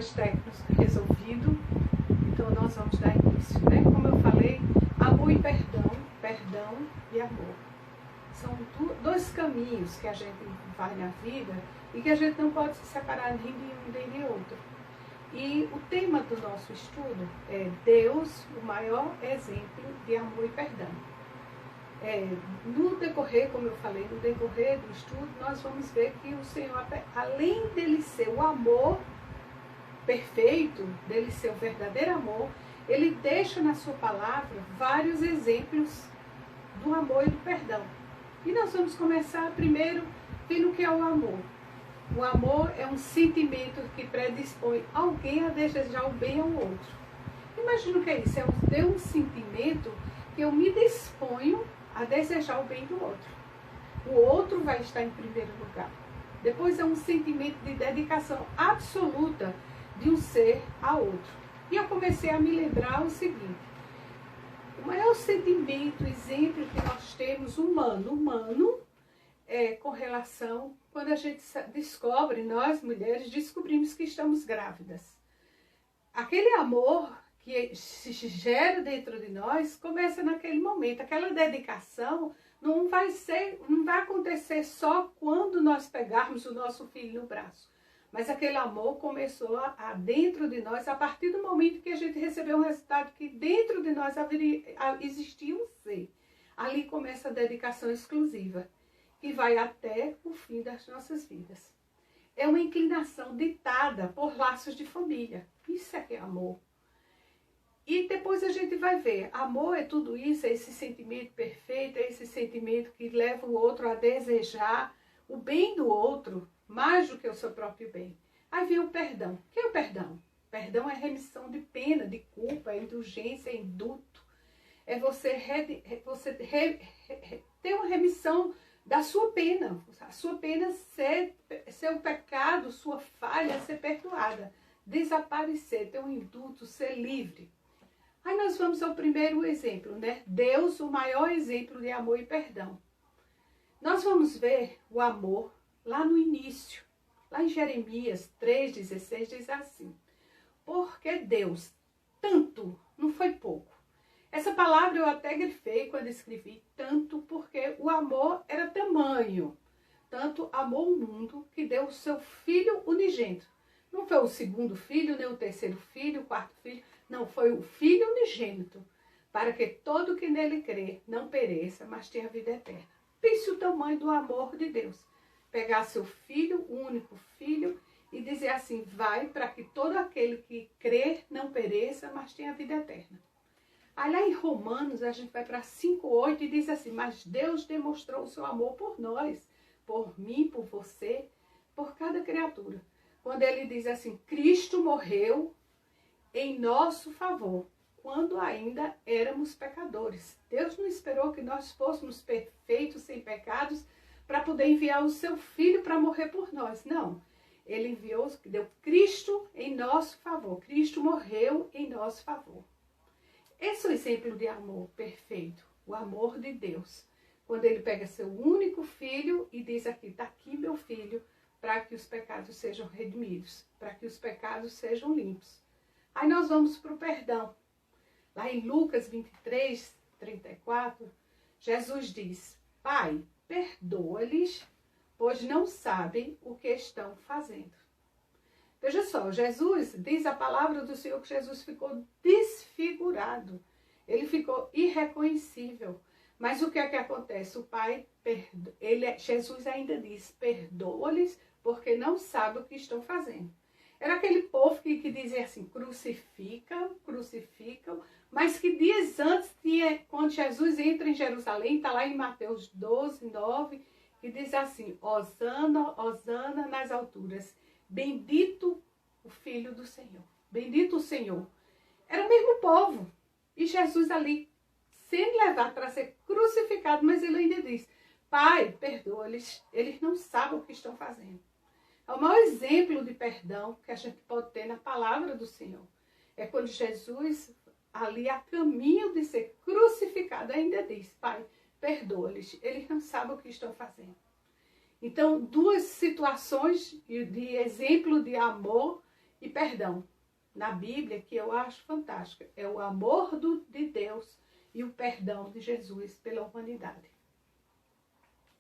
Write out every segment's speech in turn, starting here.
problemas técnicos resolvidos. Então nós vamos dar início, né? Como eu falei, amor e perdão, perdão e amor. São dois caminhos que a gente vai na vida e que a gente não pode se separar nem de um nem de outro. E o tema do nosso estudo é Deus, o maior exemplo de amor e perdão. No decorrer, como eu falei, no decorrer do estudo, nós vamos ver que o Senhor, além dele ser o amor perfeito, dele ser o verdadeiro amor, ele deixa na sua palavra vários exemplos do amor e do perdão. E nós vamos começar primeiro vendo o que é o amor. O amor é um sentimento que predispõe alguém a desejar o bem ao outro. Imagina o que é isso, é um sentimento que eu me disponho a desejar o bem do outro. O outro vai estar em primeiro lugar. Depois é um sentimento de dedicação absoluta de um ser a outro. E eu comecei a me lembrar o seguinte: o maior sentimento, exemplo que nós temos humano é com relação, quando a gente descobre, nós mulheres descobrimos que estamos grávidas. Aquele amor que se gera dentro de nós começa naquele momento. Aquela dedicação não vai acontecer só quando nós pegarmos o nosso filho no braço. Mas aquele amor começou dentro de nós a partir do momento que a gente recebeu um resultado que dentro de nós existia um ser. Ali começa a dedicação exclusiva, que vai até o fim das nossas vidas. É uma inclinação ditada por laços de família. Isso é que é amor. E depois a gente vai ver, amor é tudo isso, é esse sentimento perfeito, é esse sentimento que leva o outro a desejar o bem do outro, mais do que o seu próprio bem. Aí vem o perdão. O que é o perdão? Perdão é remissão de pena, de culpa, é indulgência, é indulto. É você ter uma remissão da sua pena. A sua pena ser o pecado, sua falha ser perdoada. Desaparecer, ter um indulto, ser livre. Aí nós vamos ao primeiro exemplo, né? Deus, o maior exemplo de amor e perdão. Nós vamos ver o amor lá no início. Lá em Jeremias 3,16 diz assim: porque Deus tanto, não foi pouco. Essa palavra eu até grifei quando escrevi tanto, porque o amor era tamanho. Tanto amou o mundo que deu o seu filho unigênito. Não foi o segundo filho, nem o terceiro filho, o quarto filho. Não, foi o filho unigênito, para que todo que nele crê não pereça, mas tenha vida eterna. Pense o tamanho do amor de Deus. Pegar seu filho, o único filho, e dizer assim: vai para que todo aquele que crê não pereça, mas tenha vida eterna. Aí lá em Romanos, a gente vai para 5,8 e diz assim: mas Deus demonstrou o seu amor por nós, por mim, por você, por cada criatura. Quando ele diz assim: Cristo morreu em nosso favor, quando ainda éramos pecadores. Deus não esperou que nós fôssemos perfeitos, sem pecados, para poder enviar o seu filho para morrer por nós. Não. Ele enviou, deu Cristo em nosso favor. Cristo morreu em nosso favor. Esse é o exemplo de amor perfeito, o amor de Deus. Quando ele pega seu único filho e diz aqui: está aqui meu filho, para que os pecados sejam redimidos, para que os pecados sejam limpos. Aí nós vamos para o perdão. Lá em Lucas 23:34, Jesus diz: Pai, perdoa-lhes, pois não sabem o que estão fazendo. Veja só, Jesus, diz a palavra do Senhor que Jesus ficou desfigurado. Ele ficou irreconhecível. Mas o que é que acontece? O Pai, Jesus ainda diz: perdoa-lhes, porque não sabem o que estão fazendo. Era aquele povo que dizia assim: crucificam, crucificam. Mas que dias antes, quando Jesus entra em Jerusalém, está lá em Mateus 12:9, que diz assim: Hosana, Hosana nas alturas. Bendito o Filho do Senhor. Bendito o Senhor. Era o mesmo povo. E Jesus ali, sendo levado para ser crucificado, mas ele ainda diz: Pai, perdoa-lhes, eles não sabem o que estão fazendo. É o maior exemplo de perdão que a gente pode ter na palavra do Senhor. É quando Jesus, ali a caminho de ser crucificado, ainda diz: Pai, perdoa-lhes, eles não sabem o que estão fazendo. Então, duas situações de exemplo de amor e perdão. Na Bíblia, que eu acho fantástica, é o amor de Deus e o perdão de Jesus pela humanidade.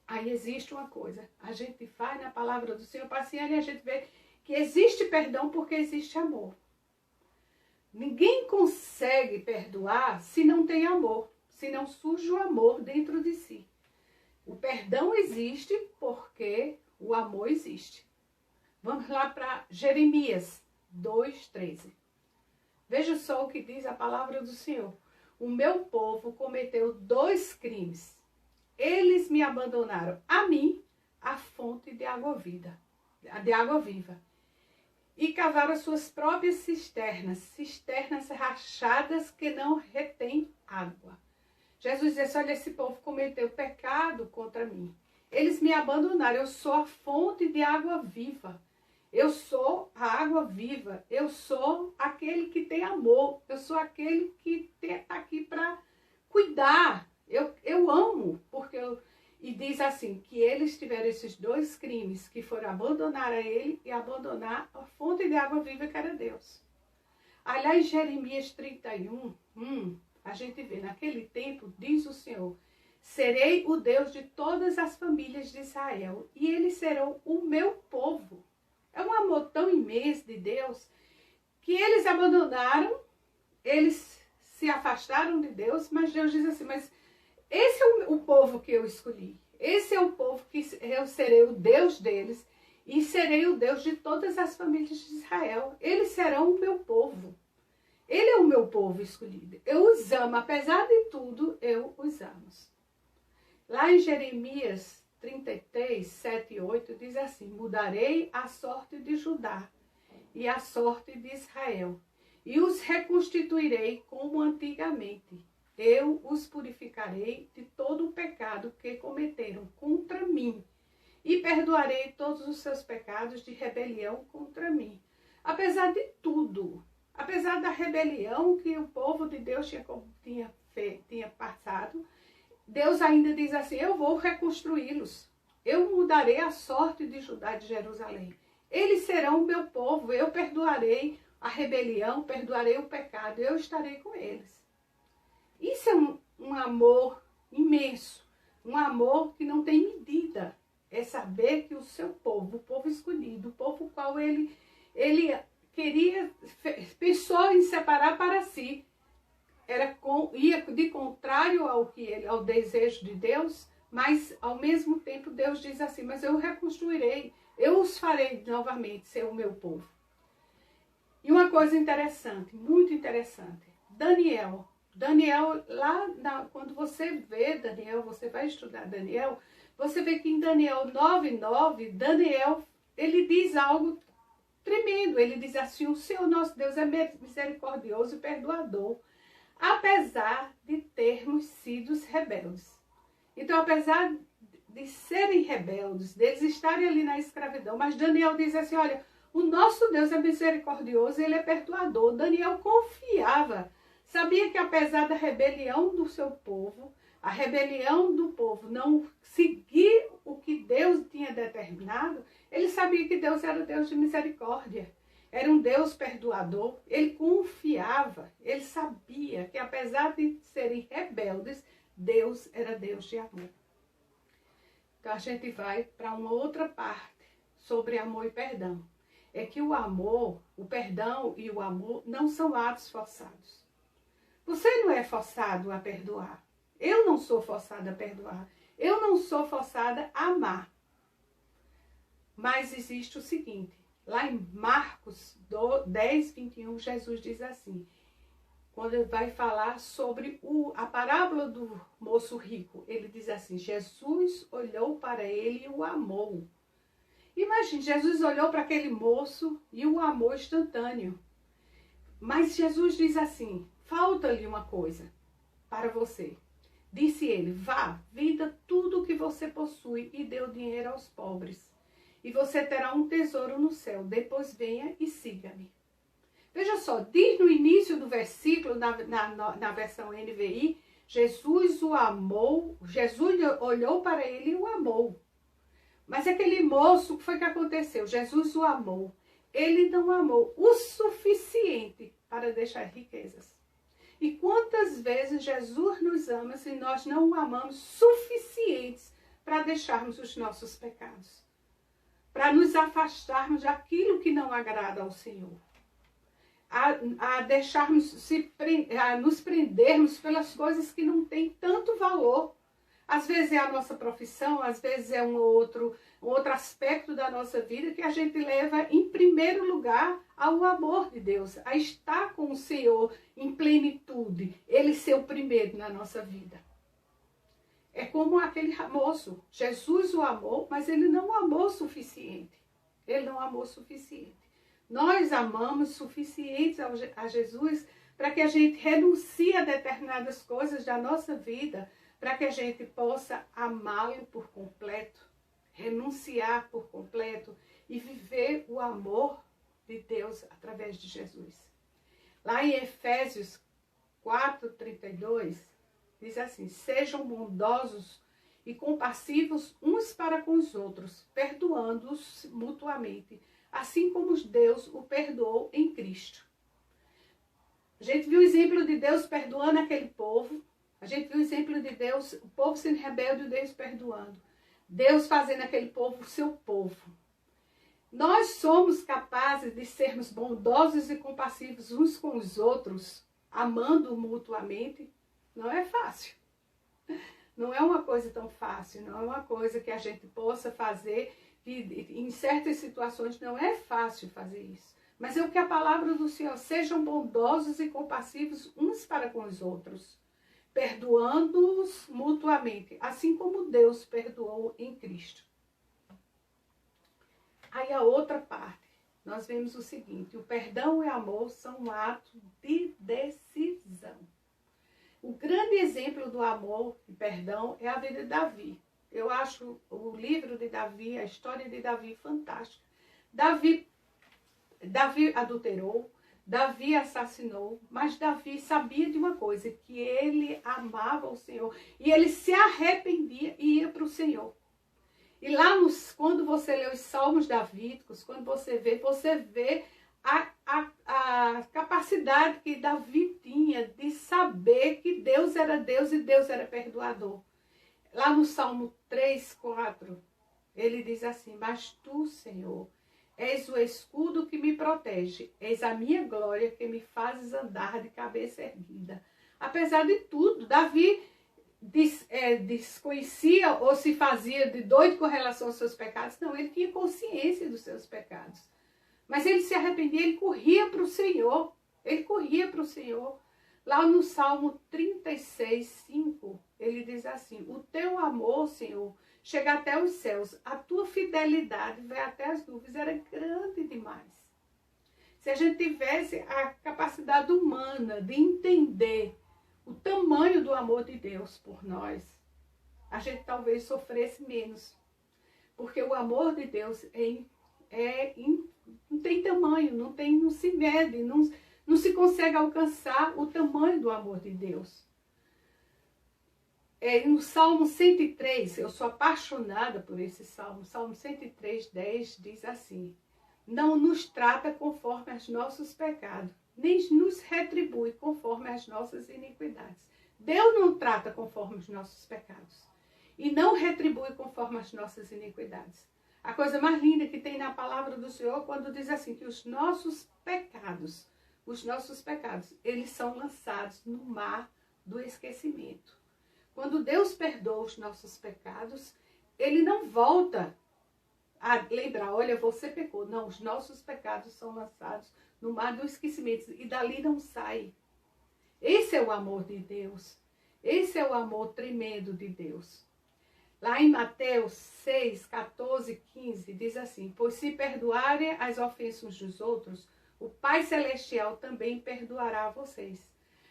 Aí existe uma coisa, a gente vai na palavra do Senhor passeando e a gente vê que existe perdão porque existe amor. Ninguém consegue perdoar se não tem amor, se não surge o amor dentro de si. O perdão existe porque o amor existe. Vamos lá para Jeremias 2:13. Veja só o que diz a palavra do Senhor. O meu povo cometeu 2 crimes. Eles me abandonaram a mim, a fonte de água viva, e cavaram suas próprias cisternas rachadas que não retêm água. Jesus disse, olha, esse povo cometeu pecado contra mim. Eles me abandonaram, eu sou a fonte de água viva. Eu sou a água viva, eu sou aquele que tem amor, eu sou aquele que está aqui para cuidar. Eu amo, e diz assim, que eles tiveram esses 2 crimes, que foram abandonar a ele e abandonar a fonte de água viva que era Deus. Aliás, em Jeremias 31, a gente vê, naquele tempo, diz o Senhor, serei o Deus de todas as famílias de Israel, e eles serão o meu povo. É um amor tão imenso de Deus, que eles abandonaram, eles se afastaram de Deus, mas Deus diz assim, mas esse é o povo que eu escolhi. Esse é o povo que eu serei o Deus deles e serei o Deus de todas as famílias de Israel. Eles serão o meu povo. Ele é o meu povo escolhido. Eu os amo, apesar de tudo, eu os amo. Lá em Jeremias 33, 7 e 8, diz assim, mudarei a sorte de Judá e a sorte de Israel, e os reconstituirei como antigamente. Eu os purificarei de todo o pecado que cometeram contra mim e perdoarei todos os seus pecados de rebelião contra mim. Apesar de tudo, apesar da rebelião que o povo de Deus tinha passado, Deus ainda diz assim, eu vou reconstruí-los. Eu mudarei a sorte de Judá e de Jerusalém. Eles serão o meu povo, eu perdoarei a rebelião, perdoarei o pecado, eu estarei com eles. Isso é um amor imenso, um amor que não tem medida. É saber que o seu povo, o povo escolhido, o povo qual ele pensou em separar para si, ia de contrário ao desejo de Deus, mas ao mesmo tempo Deus diz assim, mas eu reconstruirei, eu os farei novamente ser o meu povo. E uma coisa interessante, muito interessante, Daniel, quando você vê Daniel, você vai estudar Daniel, você vê que em Daniel 9:9, Daniel, ele diz algo tremendo. Ele diz assim, o Senhor nosso Deus é misericordioso e perdoador, apesar de termos sido rebeldes. Então, apesar de serem rebeldes, deles estarem ali na escravidão, mas Daniel diz assim, olha, o nosso Deus é misericordioso e ele é perdoador. Daniel confiava, sabia que apesar da rebelião do seu povo, a rebelião do povo não seguir o que Deus tinha determinado, ele sabia que Deus era Deus de misericórdia, era um Deus perdoador, ele confiava, ele sabia que apesar de serem rebeldes, Deus era Deus de amor. Então a gente vai para uma outra parte sobre amor e perdão. É que o amor, o perdão e o amor não são atos forçados. Você não é forçado a perdoar. Eu não sou forçada a perdoar. Eu não sou forçada a amar. Mas existe o seguinte, lá em Marcos 10:21, Jesus diz assim, quando ele vai falar sobre a parábola do moço rico, ele diz assim, Jesus olhou para ele e o amou. Imagine, Jesus olhou para aquele moço e o amou instantâneo. Mas Jesus diz assim, falta-lhe uma coisa para você. Disse ele, vá, venda tudo o que você possui e dê o dinheiro aos pobres. E você terá um tesouro no céu. Depois venha e siga-me. Veja só, diz no início do versículo, na versão NVI, Jesus o amou, Jesus olhou para ele e o amou. Mas aquele moço, o que foi que aconteceu? Jesus o amou. ele não amou o suficiente para deixar riquezas. E quantas vezes Jesus nos ama se nós não o amamos suficientes para deixarmos os nossos pecados, para nos afastarmos daquilo que não agrada ao Senhor, a deixarmos a nos prendermos pelas coisas que não têm tanto valor. Às vezes é a nossa profissão, às vezes é um outro aspecto da nossa vida que a gente leva em primeiro lugar ao amor de Deus, a estar com o Senhor em plenitude, Ele ser o primeiro na nossa vida. É como aquele moço, Jesus o amou, mas Ele não o amou o suficiente. Ele não amou o suficiente. Nós amamos suficientes a Jesus para que a gente renuncie a determinadas coisas da nossa vida, para que a gente possa amá-lo por completo, renunciar por completo e viver o amor de Deus através de Jesus. Lá em Efésios 4:32, diz assim: sejam bondosos e compassivos uns para com os outros, perdoando-os mutuamente, assim como Deus o perdoou em Cristo. A gente viu o exemplo de Deus perdoando aquele povo. A gente viu o exemplo de Deus, o povo sendo rebelde e Deus perdoando. Deus fazendo aquele povo o seu povo. Nós somos capazes de sermos bondosos e compassivos uns com os outros, amando mutuamente. Não é fácil. Não é uma coisa tão fácil, não é uma coisa que a gente possa fazer, em certas situações não é fácil fazer isso. Mas é o que a palavra do Senhor, sejam bondosos e compassivos uns para com os outros, perdoando-os mutuamente, assim como Deus perdoou em Cristo. Aí a outra parte, nós vemos o seguinte: o perdão e o amor são um ato de decisão. O grande exemplo do amor e perdão é a vida de Davi. Eu acho o livro de Davi, a história de Davi fantástica. Davi adulterou, Davi assassinou, mas Davi sabia de uma coisa, que ele amava o Senhor e ele se arrependia e ia para o Senhor. E lá, quando você lê os salmos davídicos, quando você vê a capacidade que Davi tinha de saber que Deus era Deus e Deus era perdoador. Lá no Salmo 3:4, ele diz assim: mas tu, Senhor, és o escudo que me protege, és a minha glória que me fazes andar de cabeça erguida. Apesar de tudo, Davi desconhecia ou se fazia de doido com relação aos seus pecados. Não, ele tinha consciência dos seus pecados. Mas ele se arrependia, ele corria para o Senhor. Ele corria para o Senhor. Lá no Salmo 36:5, ele diz assim: o teu amor, Senhor, chega até os céus, a tua fidelidade vai até as nuvens. Era grande demais. Se a gente tivesse a capacidade humana de entender o tamanho do amor de Deus por nós, a gente talvez sofresse menos. Porque o amor de Deus não tem tamanho, não se mede, não se consegue alcançar o tamanho do amor de Deus. No Salmo 103, eu sou apaixonada por esse Salmo. Salmo 103:10 diz assim: não nos trata conforme os nossos pecados, nem nos retribui conforme as nossas iniquidades. Deus não trata conforme os nossos pecados e não retribui conforme as nossas iniquidades. A coisa mais linda que tem na palavra do Senhor, quando diz assim, que os nossos pecados, eles são lançados no mar do esquecimento. Quando Deus perdoa os nossos pecados, Ele não volta a lembrar: olha, você pecou. Não, os nossos pecados são lançados no mar do esquecimento e dali não sai. Esse é o amor de Deus. Esse é o amor tremendo de Deus. Lá em Mateus 6:14-15 diz assim: pois se perdoarem as ofensas dos outros, o Pai Celestial também perdoará a vocês.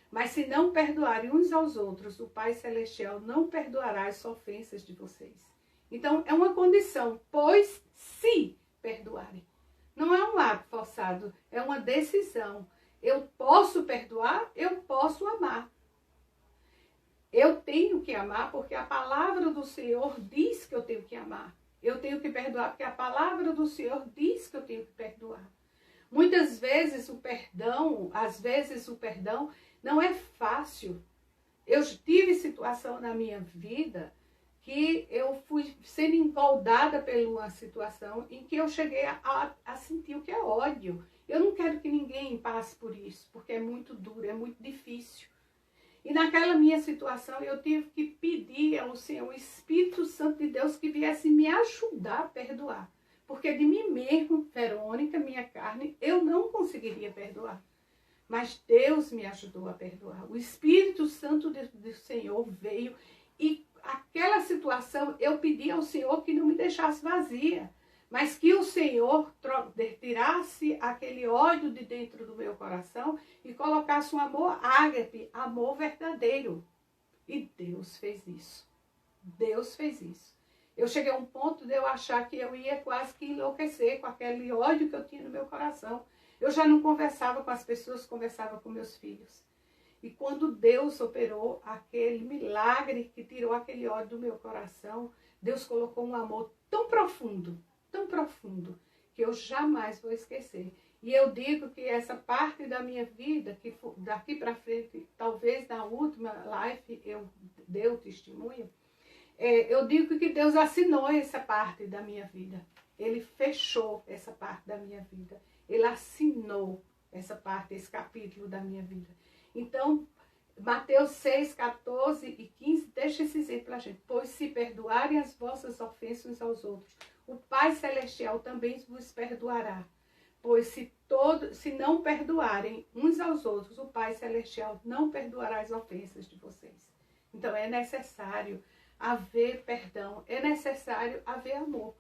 Mas se não perdoarem uns aos outros, o Pai Celestial não perdoará as ofensas de vocês. Então, é uma condição, pois se perdoarem. Não é um ato forçado, é uma decisão. Eu posso perdoar, eu posso amar. Eu tenho que amar porque a palavra do Senhor diz que eu tenho que amar. Eu tenho que perdoar porque a palavra do Senhor diz que eu tenho que perdoar. Muitas vezes o perdão, às vezes o perdão não é fácil. Eu tive situação na minha vida que eu fui sendo engoldada por uma situação em que eu cheguei a sentir o que é ódio. Eu não quero que ninguém passe por isso, porque é muito duro, é muito difícil. E naquela minha situação eu tive que pedir ao Senhor, o Espírito Santo de Deus, que viesse me ajudar a perdoar. Porque de mim mesmo, Verônica, minha carne, eu não conseguiria perdoar. Mas Deus me ajudou a perdoar. O Espírito Santo do Senhor veio e aquela situação eu pedi ao Senhor que não me deixasse vazia. Mas que o Senhor tirasse aquele ódio de dentro do meu coração e colocasse um amor ágape, amor verdadeiro. E Deus fez isso. Deus fez isso. Eu cheguei a um ponto de eu achar que eu ia quase que enlouquecer com aquele ódio que eu tinha no meu coração. Eu já não conversava com as pessoas, conversava com meus filhos. E quando Deus operou aquele milagre que tirou aquele ódio do meu coração, Deus colocou um amor tão profundo, que eu jamais vou esquecer. E eu digo que essa parte da minha vida, que daqui para frente, talvez na última live eu dei o testemunho, eu digo que Deus assinou essa parte da minha vida. Ele fechou essa parte da minha vida. Ele assinou essa parte, esse capítulo da minha vida. Então, Mateus 6, 14 e 15, deixa esse exemplo para a gente. Pois se perdoarem as vossas ofensas uns aos outros, o Pai Celestial também vos perdoará. Pois se não perdoarem uns aos outros, o Pai Celestial não perdoará as ofensas de vocês. Então é necessário haver perdão, é necessário haver amor.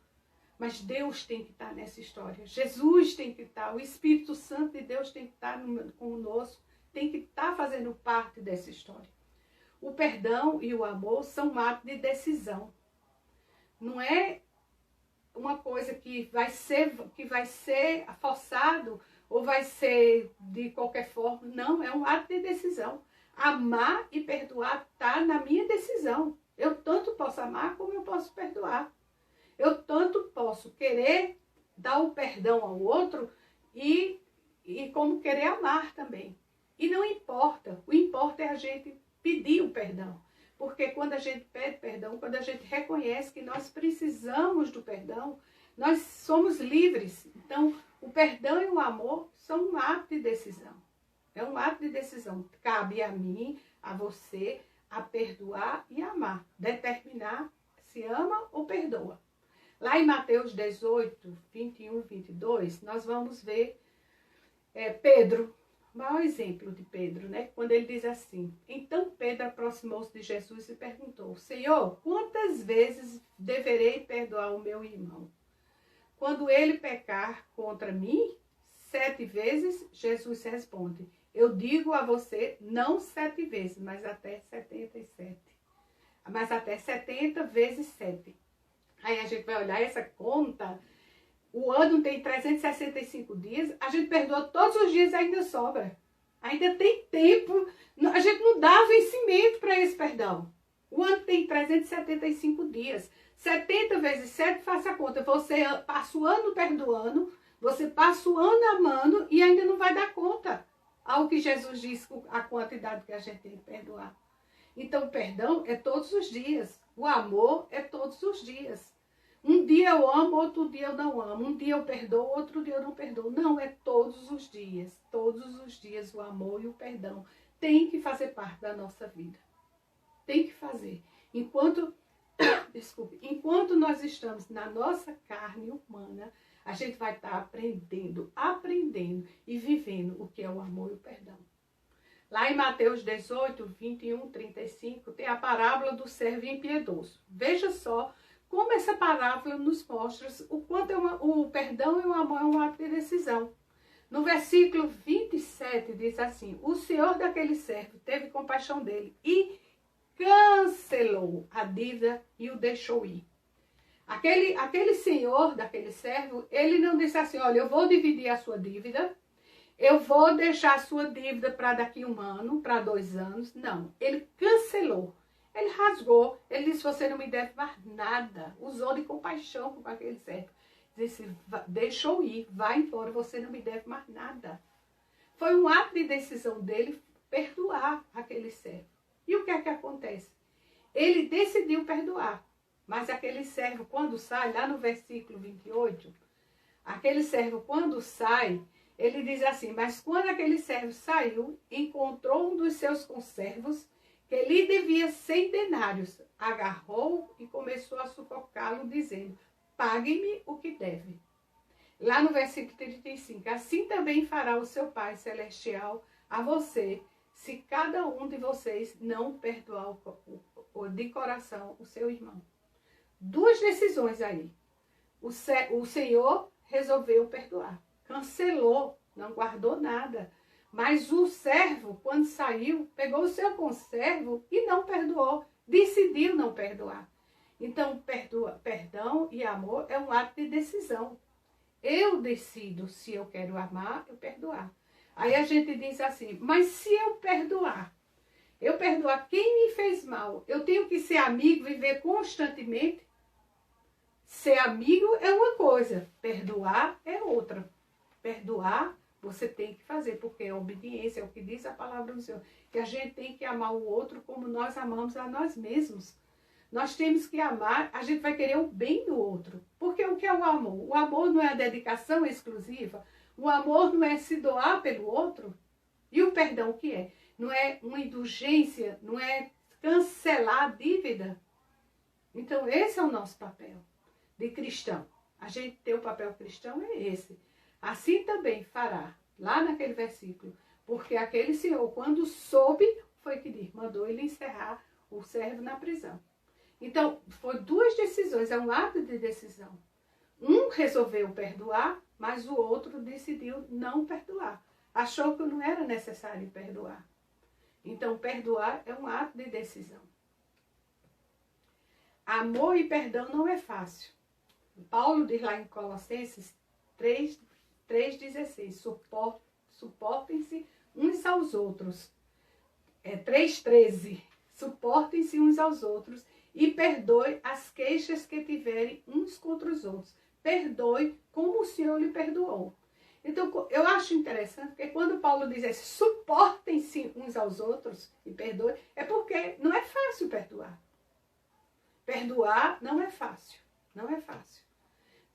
Mas Deus tem que estar nessa história. Jesus tem que estar, o Espírito Santo de Deus tem que estar conosco, tem que estar fazendo parte dessa história. O perdão e o amor são um ato de decisão. Não é uma coisa que vai ser forçado ou vai ser de qualquer forma. Não, é um ato de decisão. Amar e perdoar está na minha decisão. Eu tanto posso amar como eu posso perdoar. Eu tanto posso querer dar o perdão ao outro e como querer amar também. E não importa. O importa é a gente pedir o perdão. Porque quando a gente pede perdão, quando a gente reconhece que nós precisamos do perdão, nós somos livres. Então, o perdão e o amor são um ato de decisão. É um ato de decisão. Cabe a mim, a você, a perdoar e amar. Determinar se ama ou perdoa. Lá em Mateus 18, 21, 22, nós vamos ver Pedro, o maior exemplo de Pedro, né? Quando ele diz assim: então Pedro aproximou-se de Jesus e perguntou: Senhor, quantas vezes deverei perdoar o meu irmão? Quando ele pecar contra mim, 7 vezes? Jesus responde: eu digo a você, não 7 vezes, mas até 77. Mas até 70 vezes 7. Aí a gente vai olhar essa conta, o ano tem 365 dias, a gente perdoa todos os dias e ainda sobra. Ainda tem tempo, a gente não dá vencimento para esse perdão. O ano tem 375 dias, 70 vezes 7, faça a conta. Você passa o ano perdoando, você passa o ano amando e ainda não vai dar conta ao que Jesus diz, a quantidade que a gente tem que perdoar. Então o perdão é todos os dias. O amor é todos os dias. Um dia eu amo, outro dia eu não amo. Um dia eu perdoo, outro dia eu não perdoo. Não, é todos os dias. Todos os dias o amor e o perdão tem que fazer parte da nossa vida. Tem que fazer. Enquanto nós estamos na nossa carne humana, a gente vai estar aprendendo e vivendo o que é o amor e o perdão. Lá em Mateus 18, 21, 35, tem a parábola do servo impiedoso. Veja só como essa parábola nos mostra o quanto o perdão e o amor é um ato de decisão. No versículo 27 diz assim: o senhor daquele servo teve compaixão dele e cancelou a dívida e o deixou ir. Aquele senhor daquele servo, ele não disse assim: olha, eu vou dividir a sua dívida, eu vou deixar a sua dívida para daqui 1 ano, para 2 anos. Não, ele cancelou. Ele rasgou. Ele disse: você não me deve mais nada. Usou de compaixão com aquele servo. disse, deixou ir, vai embora, você não me deve mais nada. Foi um ato de decisão dele perdoar aquele servo. E o que é que acontece? Ele decidiu perdoar, mas aquele servo quando sai, lá no versículo 28, aquele servo quando sai, ele diz assim, mas quando aquele servo saiu, encontrou um dos seus conservos, que lhe devia 100 denários, agarrou e começou a sufocá-lo, dizendo, pague-me o que deve. Lá no versículo 35, assim também fará o seu Pai Celestial a você, se cada um de vocês não perdoar de coração o seu irmão. Duas decisões aí. O Senhor resolveu perdoar, cancelou, não guardou nada. Mas o servo, quando saiu, pegou o seu conservo e não perdoou, decidiu não perdoar. Então, perdão e amor é um ato de decisão. Eu decido se eu quero amar, eu perdoar. Aí a gente diz assim, mas se eu perdoar quem me fez mal, eu tenho que ser amigo, viver constantemente? Ser amigo é uma coisa, perdoar é outra. Perdoar você tem que fazer, porque é obediência, é o que diz a palavra do Senhor. Que a gente tem que amar o outro como nós amamos a nós mesmos. Nós temos que amar, a gente vai querer o bem do outro. Porque o que é o amor? O amor não é a dedicação exclusiva. O amor não é se doar pelo outro. E o perdão o que é? Não é uma indulgência, não é cancelar a dívida. Então esse é o nosso papel de cristão. A gente ter o papel cristão é esse. Assim também fará, lá naquele versículo, porque aquele senhor, quando soube, foi que mandou ele encerrar o servo na prisão. Então, foi duas decisões, é um ato de decisão. Um resolveu perdoar, mas o outro decidiu não perdoar. Achou que não era necessário perdoar. Então, perdoar é um ato de decisão. Amor e perdão não é fácil. Paulo diz lá em Colossenses 3,16, suportem-se uns aos outros. 3,13, suportem-se uns aos outros e perdoe as queixas que tiverem uns contra os outros. Perdoe como o Senhor lhe perdoou. Então, eu acho interessante, porque quando Paulo diz assim, suportem-se uns aos outros e perdoe, é porque não é fácil perdoar. Perdoar não é fácil, não é fácil.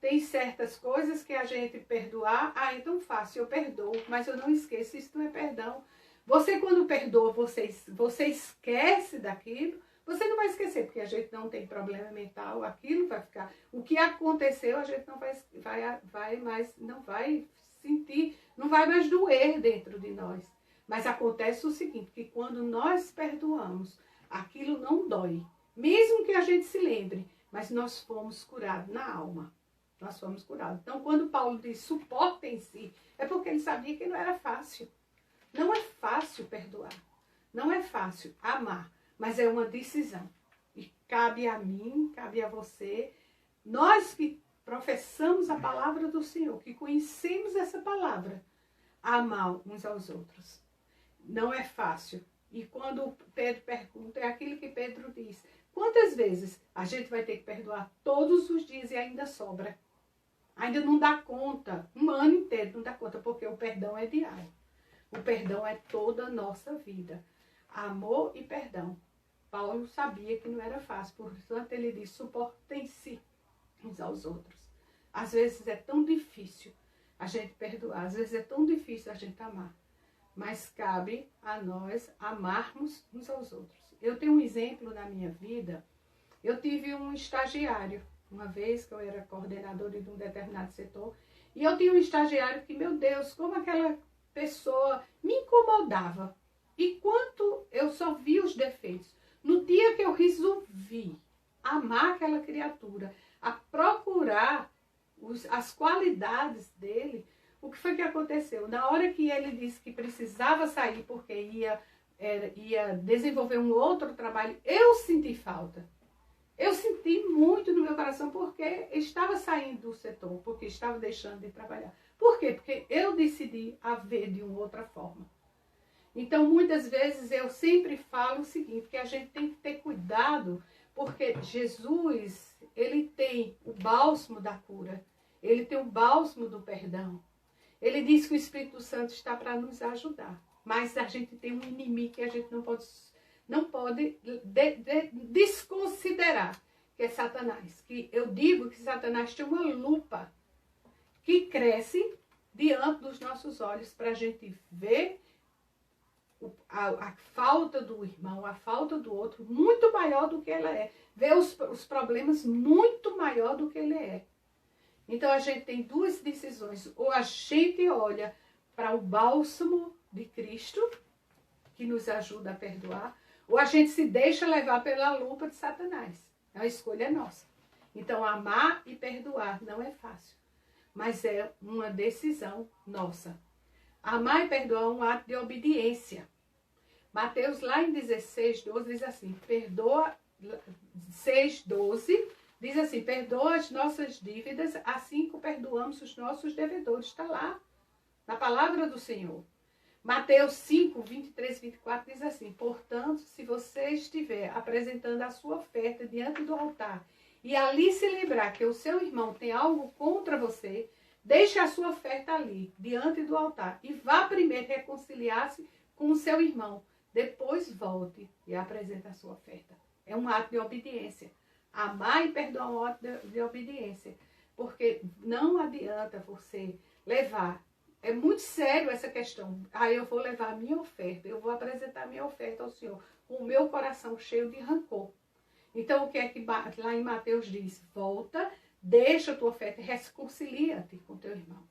Tem certas coisas que a gente perdoar, é tão fácil, eu perdoo, mas eu não esqueço, isso não é perdão. Você quando perdoa, você esquece daquilo, você não vai esquecer, porque a gente não tem problema mental, aquilo vai ficar. O que aconteceu, a gente não vai mais, não vai sentir, não vai mais doer dentro de nós. Mas acontece o seguinte, que quando nós perdoamos, aquilo não dói. Mesmo que a gente se lembre, mas nós fomos curados na alma. Nós fomos curados. Então, quando Paulo diz suportem-se, é porque ele sabia que não era fácil. Não é fácil perdoar. Não é fácil amar. Mas é uma decisão. E cabe a mim, cabe a você. Nós que professamos a palavra do Senhor, que conhecemos essa palavra, amar uns aos outros. Não é fácil. E quando Pedro pergunta, é aquilo que Pedro diz. Quantas vezes a gente vai ter que perdoar todos os dias e ainda sobra? Ainda não dá conta, um ano inteiro não dá conta, porque o perdão é diário. O perdão é toda a nossa vida. Amor e perdão. Paulo sabia que não era fácil, portanto ele diz, suportem-se uns aos outros. Às vezes é tão difícil a gente perdoar, às vezes é tão difícil a gente amar. Mas cabe a nós amarmos uns aos outros. Eu tenho um exemplo na minha vida. Eu tive um estagiário, uma vez que eu era coordenadora de um determinado setor, e eu tinha um estagiário que, meu Deus, como aquela pessoa me incomodava. E quanto eu só vi os defeitos. No dia que eu resolvi amar aquela criatura, a procurar as qualidades dele, o que foi que aconteceu? Na hora que ele disse que precisava sair porque ia desenvolver um outro trabalho, eu senti falta. Eu senti muito no meu coração porque estava saindo do setor, porque estava deixando de trabalhar. Por quê? Porque eu decidi a ver de uma outra forma. Então, muitas vezes, eu sempre falo o seguinte, que a gente tem que ter cuidado, porque Jesus, ele tem o bálsamo da cura. Ele tem o bálsamo do perdão. Ele diz que o Espírito Santo está para nos ajudar. Mas a gente tem um inimigo que a gente não pode desconsiderar, que é Satanás. Que eu digo que Satanás tem uma lupa que cresce diante dos nossos olhos para a gente ver a falta do irmão, a falta do outro, muito maior do que ela é. Ver os problemas muito maior do que ele é. Então a gente tem duas decisões. Ou a gente olha para o bálsamo de Cristo, que nos ajuda a perdoar, ou a gente se deixa levar pela lupa de Satanás. A escolha é nossa. Então amar e perdoar não é fácil, mas é uma decisão nossa. Amar e perdoar é um ato de obediência. Mateus, lá em 16:12, diz assim, perdoa, 6:12, diz assim, perdoa as nossas dívidas, assim como perdoamos os nossos devedores. Está lá, na palavra do Senhor. Mateus 5:23-24 diz assim, portanto, se você estiver apresentando a sua oferta diante do altar, e ali se lembrar que o seu irmão tem algo contra você, deixe a sua oferta ali, diante do altar, e vá primeiro reconciliar-se com o seu irmão. Depois volte e apresente a sua oferta. É um ato de obediência. Amar e perdoar é um ato de obediência. Porque não adianta você levar. É muito sério essa questão. Eu vou levar a minha oferta. Eu vou apresentar a minha oferta ao Senhor. Com o meu coração cheio de rancor. Então o que é que lá em Mateus diz? Volta, deixa a tua oferta e reconcilia-te com teu irmão.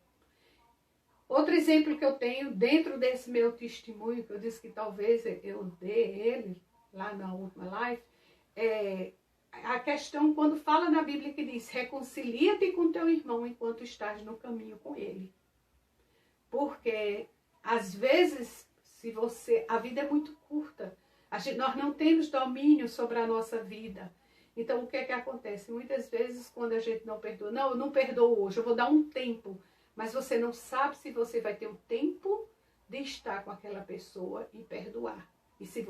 Outro exemplo que eu tenho dentro desse meu testemunho, que eu disse que talvez eu dê ele lá na última live, é a questão quando fala na Bíblia que diz, reconcilia-te com teu irmão enquanto estás no caminho com ele. Porque às vezes, a vida é muito curta, nós não temos domínio sobre a nossa vida. Então o que é que acontece? Muitas vezes quando a gente não perdoa, não, eu não perdoo hoje, eu vou dar um tempo. Mas você não sabe se você vai ter o tempo de estar com aquela pessoa e perdoar. E se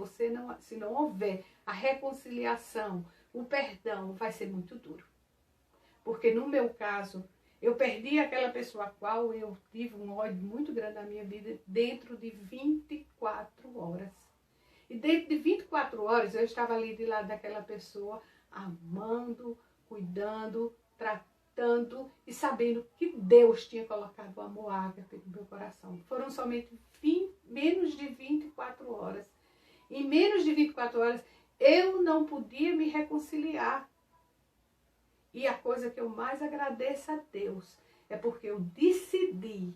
não houver a reconciliação, o perdão, vai ser muito duro. Porque no meu caso, eu perdi aquela pessoa a qual eu tive um ódio muito grande na minha vida dentro de 24 horas. E dentro de 24 horas eu estava ali de lado daquela pessoa, amando, cuidando, tratando e sabendo que Deus tinha colocado o amor ágape no meu coração. Foram somente menos de 24 horas. Em menos de 24 horas, eu não podia me reconciliar. E a coisa que eu mais agradeço a Deus é porque eu decidi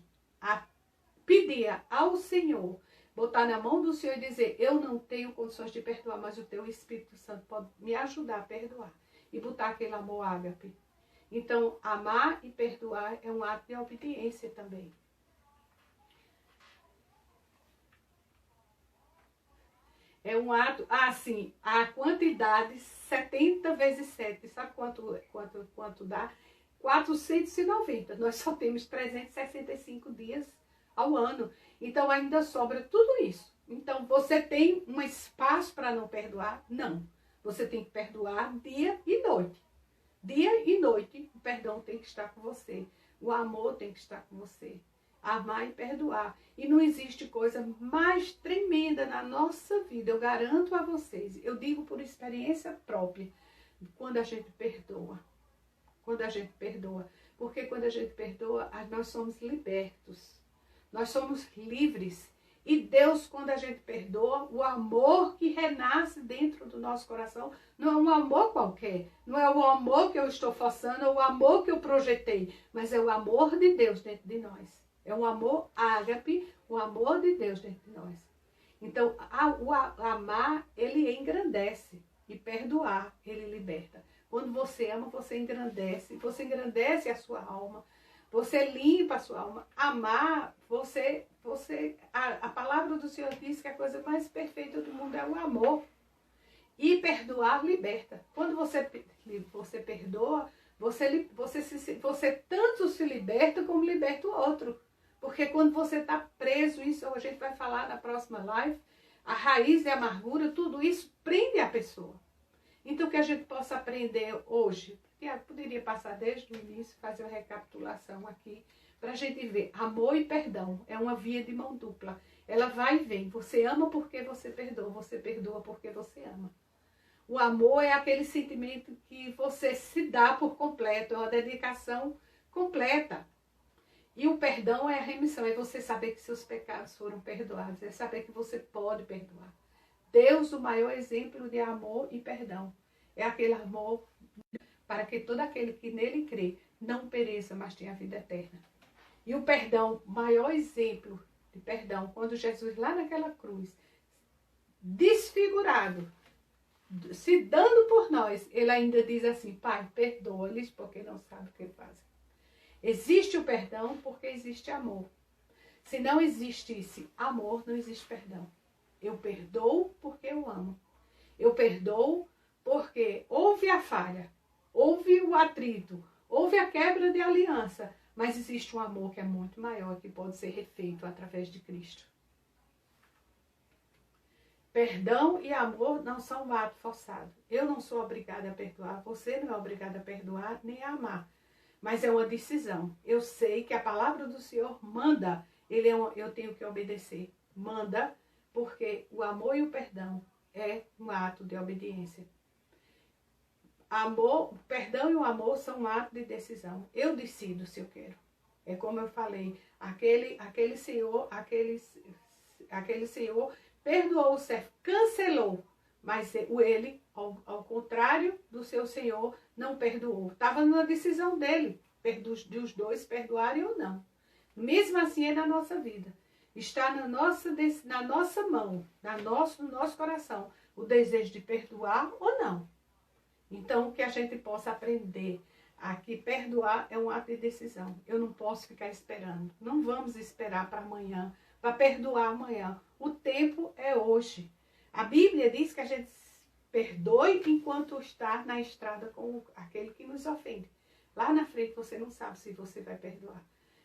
pedir ao Senhor, botar na mão do Senhor e dizer, eu não tenho condições de perdoar, mas o teu Espírito Santo pode me ajudar a perdoar. E botar aquele amor ágape. Então, amar e perdoar é um ato de obediência também. É um ato, assim, a quantidade 70 vezes 7, sabe quanto dá? 490. Nós só temos 365 dias ao ano. Então, ainda sobra tudo isso. Então, você tem um espaço para não perdoar? Não. Você tem que perdoar dia e noite. Dia e noite, o perdão tem que estar com você. O amor tem que estar com você. Amar e perdoar. E não existe coisa mais tremenda na nossa vida. Eu garanto a vocês. Eu digo por experiência própria. Quando a gente perdoa. Quando a gente perdoa. Porque quando a gente perdoa, nós somos libertos. Nós somos livres. E Deus, quando a gente perdoa, o amor que renasce dentro do nosso coração não é um amor qualquer. Não é o amor que eu estou forçando, é o amor que eu projetei. Mas é o amor de Deus dentro de nós. É um amor ágape, o amor de Deus dentro de nós. Então, o amar, ele engrandece. E perdoar, ele liberta. Quando você ama, você engrandece a sua alma. Você limpa a sua alma. Amar, a palavra do Senhor diz que a coisa mais perfeita do mundo é o amor. E perdoar liberta. Quando você perdoa, você tanto se liberta como liberta o outro. Porque quando você está preso, isso a gente vai falar na próxima live, a raiz e a amargura, tudo isso prende a pessoa. Então que a gente possa aprender hoje, Tiago poderia passar desde o início, fazer uma recapitulação aqui, para a gente ver. Amor e perdão é uma via de mão dupla. Ela vai e vem. Você ama porque você perdoa porque você ama. O amor é aquele sentimento que você se dá por completo, é uma dedicação completa. E o perdão é a remissão, é você saber que seus pecados foram perdoados, é saber que você pode perdoar. Deus, o maior exemplo de amor e perdão, é aquele amor para que todo aquele que nele crê não pereça, mas tenha a vida eterna. E o perdão, maior exemplo de perdão, quando Jesus lá naquela cruz, desfigurado, se dando por nós, ele ainda diz assim: Pai, perdoa-lhes porque não sabem o que fazem. Existe o perdão porque existe amor. Se não existisse amor, não existe perdão. Eu perdoo porque eu amo. Eu perdoo porque houve a falha, houve o atrito, houve a quebra de aliança, mas existe um amor que é muito maior, que pode ser refeito através de Cristo. Perdão e amor não são um ato forçado. Eu não sou obrigada a perdoar, você não é obrigada a perdoar nem a amar. Mas é uma decisão. Eu sei que a palavra do Senhor manda, eu tenho que obedecer. Manda, porque o amor e o perdão é um ato de obediência. Amor, o perdão e o amor são um ato de decisão. Eu decido se eu quero. É como eu falei, aquele senhor perdoou o servo, cancelou, mas ele, ao contrário do seu senhor, não perdoou. Estava na decisão dele, dos dois perdoarem ou não. Mesmo assim é na nossa vida. Está na nossa mão, no nosso coração, o desejo de perdoar ou não. Então, que a gente possa aprender a que perdoar é um ato de decisão. Eu não posso ficar esperando. Não vamos esperar para amanhã, para perdoar amanhã. O tempo é hoje. A Bíblia diz que a gente perdoe enquanto está na estrada com aquele que nos ofende. Lá na frente você não sabe se você vai perdoar.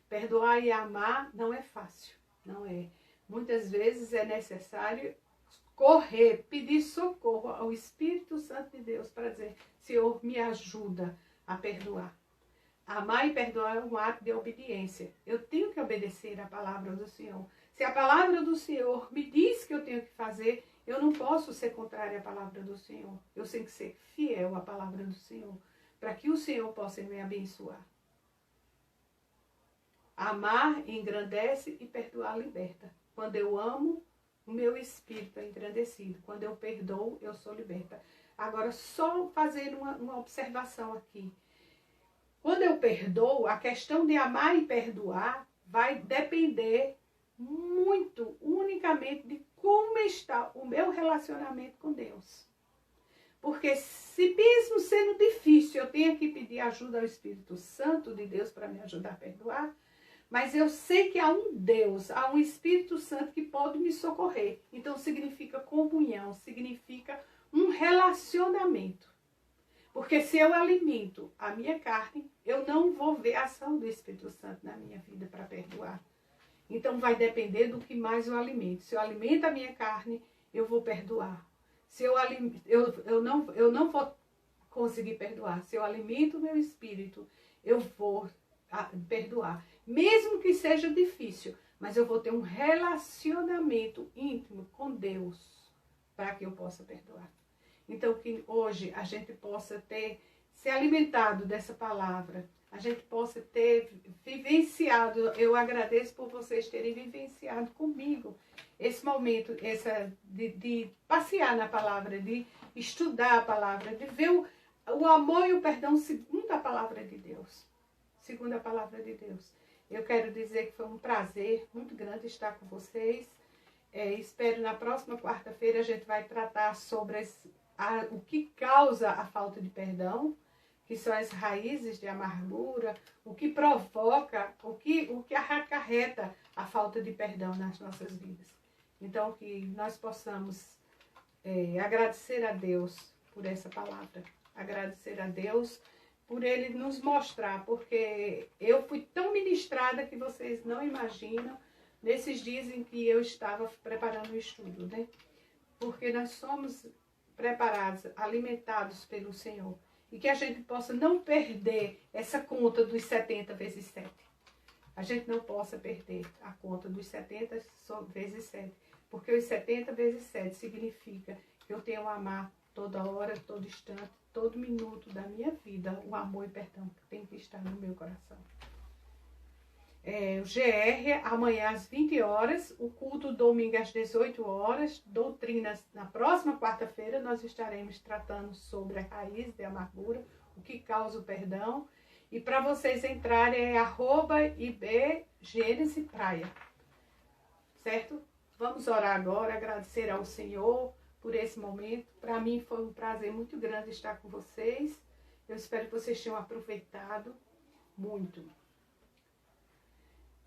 Perdoar e amar não é fácil. Não é. Muitas vezes é necessário correr, pedir socorro ao Espírito Santo de Deus para dizer: Senhor, me ajuda a perdoar. Amar e perdoar é um ato de obediência. Eu tenho que obedecer a palavra do Senhor. Se a palavra do Senhor me diz que eu tenho que fazer, eu não posso ser contrária à palavra do Senhor. Eu tenho que ser fiel à palavra do Senhor, para que o Senhor possa me abençoar. Amar engrandece e perdoar liberta. Quando eu amo, o meu espírito é engrandecido. Quando eu perdoo, eu sou liberta. Agora, só fazer uma observação aqui. Quando eu perdoo, a questão de amar e perdoar vai depender muito, unicamente, de como está o meu relacionamento com Deus. Porque se mesmo sendo difícil, eu tenho que pedir ajuda ao Espírito Santo de Deus para me ajudar a perdoar, mas eu sei que há um Deus, há um Espírito Santo que pode me socorrer. Então significa comunhão, significa um relacionamento. Porque se eu alimento a minha carne, eu não vou ver a ação do Espírito Santo na minha vida para perdoar. Então vai depender do que mais eu alimento. Se eu alimento a minha carne, eu vou perdoar. Se eu não vou conseguir perdoar. Se eu alimento o meu espírito, eu vou perdoar. Mesmo que seja difícil, mas eu vou ter um relacionamento íntimo com Deus para que eu possa perdoar. Então, que hoje a gente possa ter se alimentado dessa palavra, a gente possa ter vivenciado, eu agradeço por vocês terem vivenciado comigo esse momento de passear na palavra, de estudar a palavra, de ver o amor e o perdão segundo a palavra de Deus. Segundo a palavra de Deus. Eu quero dizer que foi um prazer muito grande estar com vocês. Espero na próxima quarta-feira a gente vai tratar sobre o que causa a falta de perdão, que são as raízes de amargura, o que provoca, o que acarreta a falta de perdão nas nossas vidas. Então, que nós possamos agradecer a Deus por essa palavra, agradecer a Deus por Ele nos mostrar, porque eu fui tão ministrada que vocês não imaginam nesses dias em que eu estava preparando o estudo, né? Porque nós somos preparados, alimentados pelo Senhor. e que a gente possa não perder essa conta dos 70 vezes 7. A gente não possa perder a conta dos 70 vezes 7, porque os 70 vezes 7 significa que eu tenho a amar toda hora, todo instante, todo minuto da minha vida, o amor e perdão que tem que estar no meu coração. O GR, amanhã às 20 horas, o culto domingo às 18 horas, doutrinas na próxima quarta-feira, nós estaremos tratando sobre a raiz da amargura, o que causa o perdão. E para vocês entrarem é @IBGênesePraia, certo? Vamos orar agora, agradecer ao Senhor por esse momento. Para mim foi um prazer muito grande estar com vocês. Eu espero que vocês tenham aproveitado muito.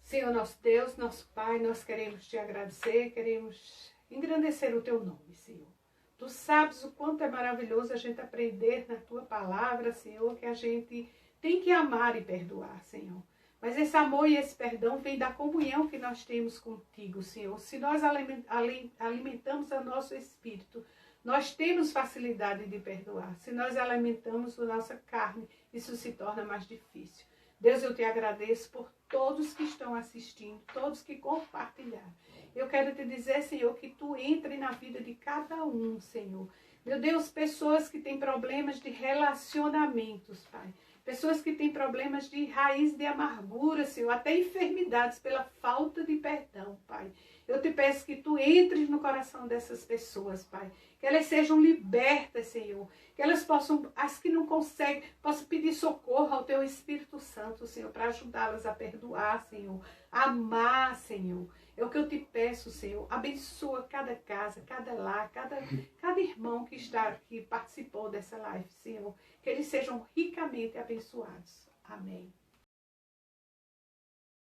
Senhor nosso Deus, nosso Pai, nós queremos te agradecer, queremos engrandecer o teu nome, Senhor. Tu sabes o quanto é maravilhoso a gente aprender na tua palavra, Senhor, que a gente tem que amar e perdoar, Senhor. Mas esse amor e esse perdão vem da comunhão que nós temos contigo, Senhor. Se nós alimentamos o nosso espírito, nós temos facilidade de perdoar. Se nós alimentamos a nossa carne, isso se torna mais difícil. Deus, eu te agradeço por todos que estão assistindo, todos que compartilharam. Eu quero te dizer, Senhor, que tu entre na vida de cada um, Senhor. Meu Deus, pessoas que têm problemas de relacionamentos, Pai. Pessoas que têm problemas de raiz de amargura, Senhor, até enfermidades pela falta de perdão, Pai. Eu te peço que tu entres no coração dessas pessoas, Pai. Que elas sejam libertas, Senhor. Que elas possam, as que não conseguem, possam pedir socorro ao teu Espírito Santo, Senhor, para ajudá-las a perdoar, Senhor. A amar, Senhor. É o que eu te peço, Senhor. Abençoa cada casa, cada lar, cada irmão que participou dessa live, Senhor. Que eles sejam ricamente abençoados. Amém.